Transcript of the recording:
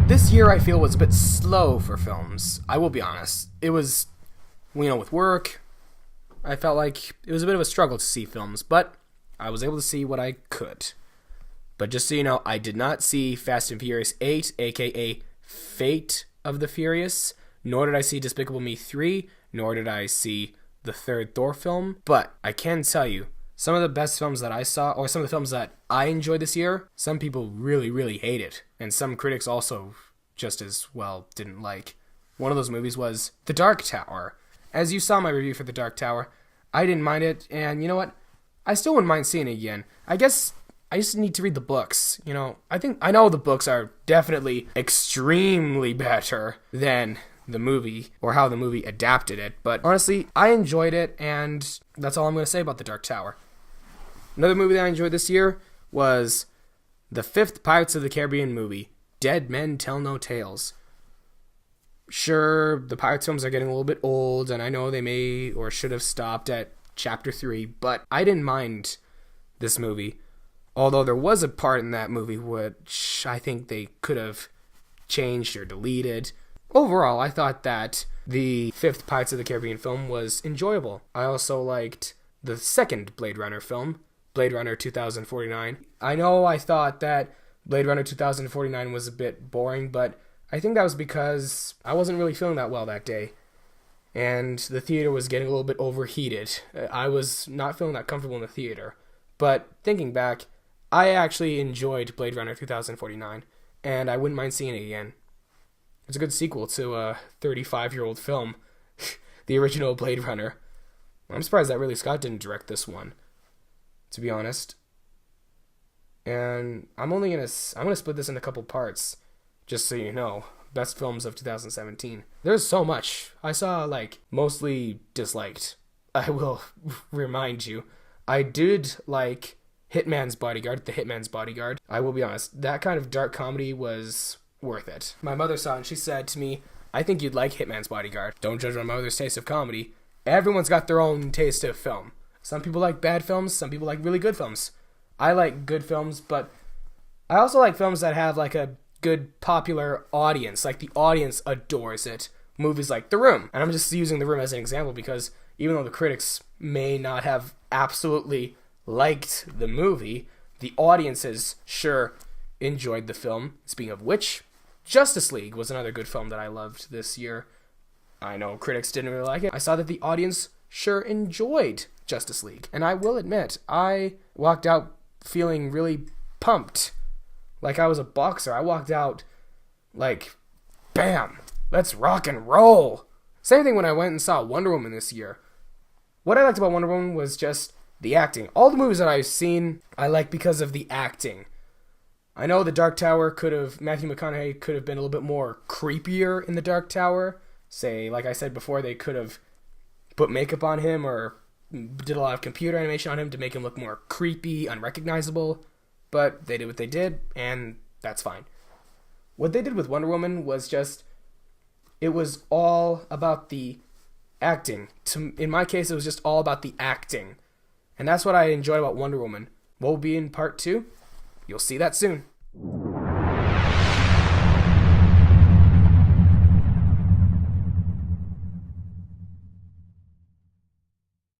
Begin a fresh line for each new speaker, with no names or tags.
This year I feel was a bit slow for films. I will be honest. It was, with work, I felt like it was a bit of a struggle to see films, but I was able to see what I could. But just so you know, I did not see Fast and Furious 8, aka Fate of the Furious, nor did I see Despicable Me 3, nor did I see the third Thor film. But I can tell you, some of the best films that I saw, or some of the films that I enjoyed this year, some people really, really hated. And some critics also just as well didn't like. One of those movies was The Dark Tower. As you saw my review for The Dark Tower, I didn't mind it, and you know what? I still wouldn't mind seeing it again. I guess I just need to read the books. I know the books are definitely extremely better than the movie, or how the movie adapted it, but honestly, I enjoyed it, and that's all I'm going to say about The Dark Tower. Another movie that I enjoyed this year was the fifth Pirates of the Caribbean movie, Dead Men Tell No Tales. Sure, the Pirates films are getting a little bit old, and I know they may or should have stopped at Chapter 3, but I didn't mind this movie. Although there was a part in that movie which I think they could have changed or deleted. Overall, I thought that the fifth Pirates of the Caribbean film was enjoyable. I also liked the second Blade Runner film, Blade Runner 2049. I know I thought that Blade Runner 2049 was a bit boring, but I think that was because I wasn't really feeling that well that day. And the theater was getting a little bit overheated. I was not feeling that comfortable in the theater. But thinking back, I actually enjoyed Blade Runner 2049, and I wouldn't mind seeing it again. It's a good sequel to a 35-year-old film, the original Blade Runner. I'm surprised that Ridley Scott didn't direct this one, to be honest. And I'm gonna split this in a couple parts, just so you know. Best films of 2017. There's so much. I saw, mostly disliked. I will remind you. I did like Hitman's Bodyguard, The Hitman's Bodyguard. I will be honest, that kind of dark comedy was worth it. My mother saw it and she said to me, I think you'd like Hitman's Bodyguard. Don't judge my mother's taste of comedy. Everyone's got their own taste of film. Some people like bad films, some people like really good films. I like good films, but I also like films that have a good popular audience. The audience adores it. Movies like The Room. And I'm just using The Room as an example because even though the critics may not have absolutely liked the movie, the audiences sure enjoyed the film. Speaking of which, Justice League was another good film that I loved this year. I know critics didn't really like it. I saw that the audience sure enjoyed Justice League. And I will admit, I walked out feeling really pumped. Like I was a boxer. I walked out bam, let's rock and roll. Same thing when I went and saw Wonder Woman this year. What I liked about Wonder Woman was just the acting. All the movies that I've seen, I like because of the acting. I know The Dark Tower Matthew McConaughey could have been a little bit more creepier in The Dark Tower. Say, like I said before, they could have put makeup on him or did a lot of computer animation on him to make him look more creepy, unrecognizable. But they did what they did, and that's fine. What they did with Wonder Woman was it was all about the acting. In my case, it was just all about the acting. And that's what I enjoyed about Wonder Woman. What will be in part 2? You'll see that soon.